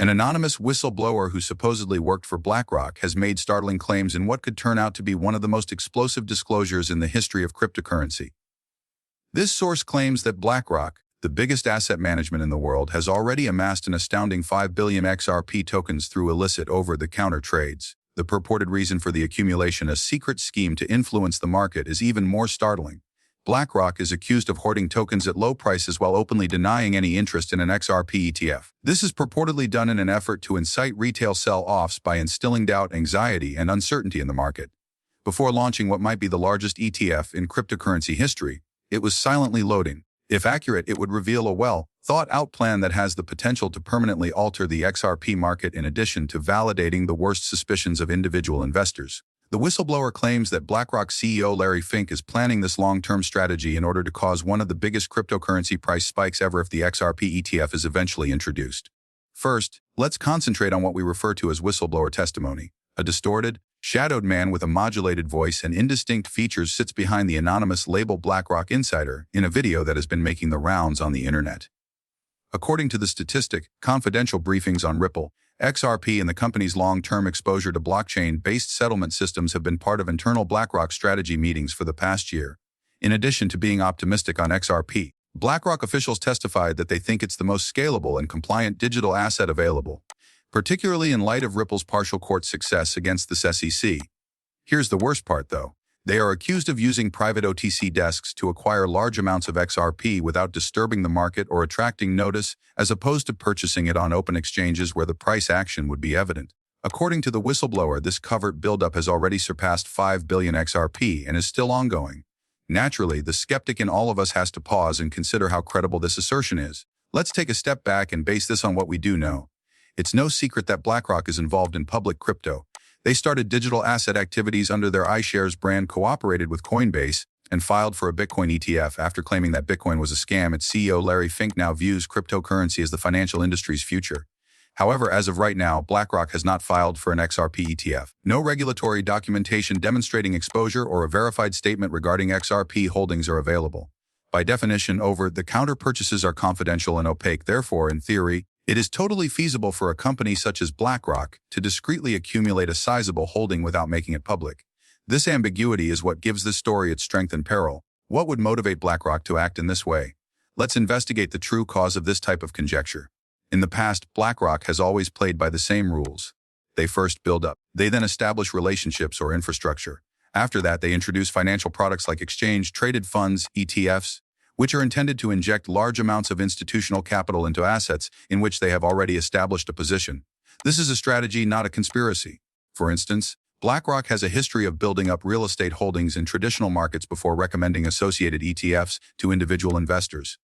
An anonymous whistleblower who supposedly worked for BlackRock has made startling claims in what could turn out to be one of the most explosive disclosures in the history of cryptocurrency. This source claims that BlackRock, the biggest asset management in the world, has already amassed an astounding 5 billion XRP tokens through illicit over-the-counter trades. The purported reason for the accumulation, a secret scheme to influence the market, is even more startling. BlackRock is accused of hoarding tokens at low prices while openly denying any interest in an XRP ETF. This is purportedly done in an effort to incite retail sell-offs by instilling doubt, anxiety, and uncertainty in the market. Before launching what might be the largest ETF in cryptocurrency history, it was silently loading. If accurate, it would reveal a well-thought-out plan that has the potential to permanently alter the XRP market in addition to validating the worst suspicions of individual investors. The whistleblower claims that BlackRock CEO Larry Fink is planning this long-term strategy in order to cause one of the biggest cryptocurrency price spikes ever if the XRP ETF is eventually introduced. First, let's concentrate on what we refer to as whistleblower testimony. A distorted, shadowed man with a modulated voice and indistinct features sits behind the anonymous label BlackRock Insider in a video that has been making the rounds on the internet. According to the statistic, confidential briefings on Ripple, XRP and the company's long-term exposure to blockchain-based settlement systems have been part of internal BlackRock strategy meetings for the past year. In addition to being optimistic on XRP, BlackRock officials testified that they think it's the most scalable and compliant digital asset available, particularly in light of Ripple's partial court success against the SEC. Here's the worst part, though. They are accused of using private OTC desks to acquire large amounts of XRP without disturbing the market or attracting notice, as opposed to purchasing it on open exchanges where the price action would be evident. According to the whistleblower, this covert buildup has already surpassed 5 billion XRP and is still ongoing. Naturally, the skeptic in all of us has to pause and consider how credible this assertion is. Let's take a step back and base this on what we do know. It's no secret that BlackRock is involved in public crypto. They started digital asset activities under their iShares brand, cooperated with Coinbase, and filed for a Bitcoin ETF after claiming that Bitcoin was a scam. Its CEO Larry Fink now views cryptocurrency as the financial industry's future. However, as of right now, BlackRock has not filed for an XRP ETF. No regulatory documentation demonstrating exposure or a verified statement regarding XRP holdings are available. By definition, over-the-counter purchases are confidential and opaque. Therefore, in theory, it is totally feasible for a company such as BlackRock to discreetly accumulate a sizable holding without making it public. This ambiguity is what gives this story its strength and peril. What would motivate BlackRock to act in this way? Let's investigate the true cause of this type of conjecture. In the past, BlackRock has always played by the same rules. They first build up. They then establish relationships or infrastructure. After that, they introduce financial products like exchange-traded funds, ETFs, which are intended to inject large amounts of institutional capital into assets in which they have already established a position. This is a strategy, not a conspiracy. For instance, BlackRock has a history of building up real estate holdings in traditional markets before recommending associated ETFs to individual investors.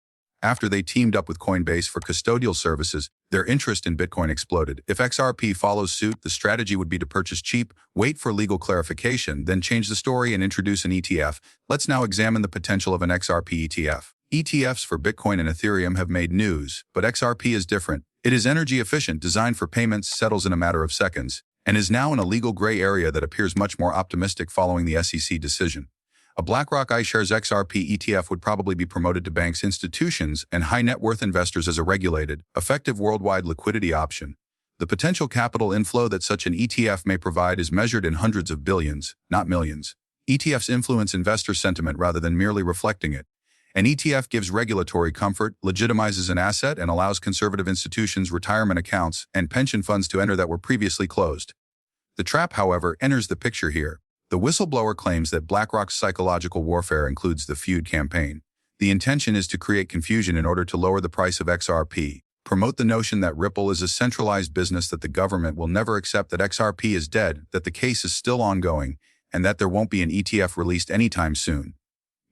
After they teamed up with Coinbase for custodial services, their interest in Bitcoin exploded. If XRP follows suit, the strategy would be to purchase cheap, wait for legal clarification, then change the story and introduce an ETF. Let's now examine the potential of an XRP ETF. ETFs for Bitcoin and Ethereum have made news, but XRP is different. It is energy efficient, designed for payments, settles in a matter of seconds, and is now in a legal gray area that appears much more optimistic following the SEC decision. A BlackRock iShares XRP ETF would probably be promoted to banks, institutions, and high-net-worth investors as a regulated, effective worldwide liquidity option. The potential capital inflow that such an ETF may provide is measured in hundreds of billions, not millions. ETFs influence investor sentiment rather than merely reflecting it. An ETF gives regulatory comfort, legitimizes an asset, and allows conservative institutions, retirement accounts, and pension funds to enter that were previously closed. The trap, however, enters the picture here. The whistleblower claims that BlackRock's psychological warfare includes the feud campaign. The intention is to create confusion in order to lower the price of XRP, promote the notion that Ripple is a centralized business, that the government will never accept that XRP is dead, that the case is still ongoing, and that there won't be an ETF released anytime soon.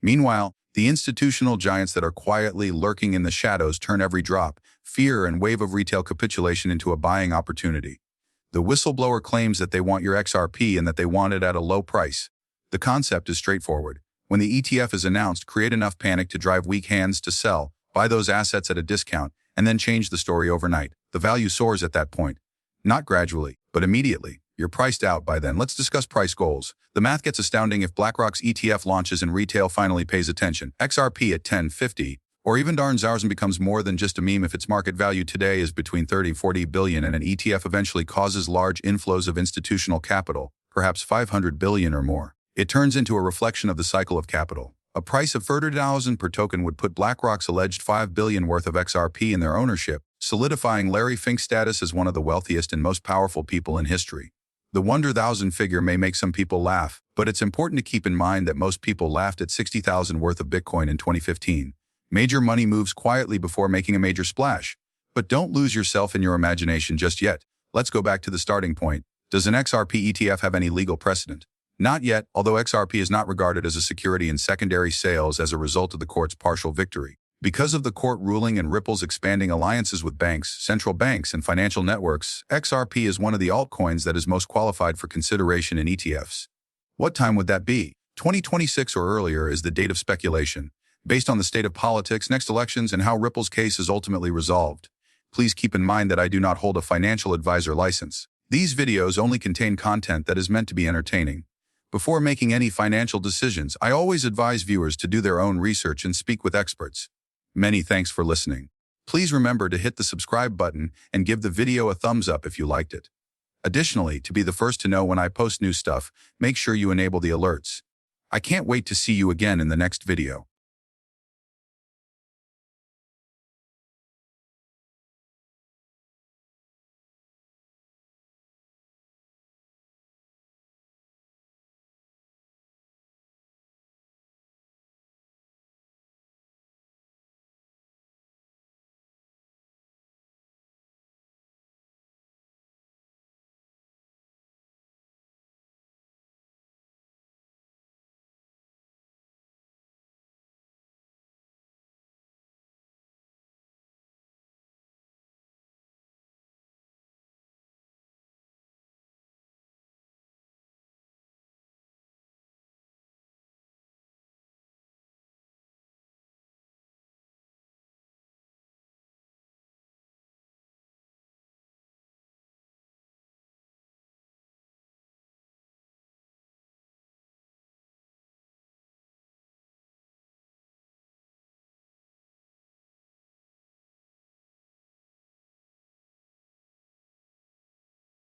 Meanwhile, the institutional giants that are quietly lurking in the shadows turn every drop, fear, and wave of retail capitulation into a buying opportunity. The whistleblower claims that they want your XRP and that they want it at a low price. The concept is straightforward. When the ETF is announced, create enough panic to drive weak hands to sell, buy those assets at a discount, and then change the story overnight. The value soars at that point. Not gradually, but immediately. You're priced out by then. Let's discuss price goals. The math gets astounding if BlackRock's ETF launches and retail finally pays attention. XRP at $10.50 Or even darn Zausen becomes more than just a meme if its market value today is between 30–40 billion and an ETF eventually causes large inflows of institutional capital, perhaps 500 billion or more. It turns into a reflection of the cycle of capital. A price of 30,000 per token would put BlackRock's alleged 5 billion worth of XRP in their ownership, solidifying Larry Fink's status as one of the wealthiest and most powerful people in history. The 100,000 figure may make some people laugh, but it's important to keep in mind that most people laughed at 60,000 worth of Bitcoin in 2015. Major money moves quietly before making a major splash. But don't lose yourself in your imagination just yet. Let's go back to the starting point. Does an XRP ETF have any legal precedent? Not yet, although XRP is not regarded as a security in secondary sales as a result of the court's partial victory. Because of the court ruling and Ripple's expanding alliances with banks, central banks, and financial networks, XRP is one of the altcoins that is most qualified for consideration in ETFs. What time would that be? 2026 or earlier is the date of speculation, based on the state of politics, next elections, and how Ripple's case is ultimately resolved. Please keep in mind that I do not hold a financial advisor license. These videos only contain content that is meant to be entertaining. Before making any financial decisions, I always advise viewers to do their own research and speak with experts. Many thanks for listening. Please remember to hit the subscribe button and give the video a thumbs up if you liked it. Additionally, to be the first to know when I post new stuff, make sure you enable the alerts. I can't wait to see you again in the next video.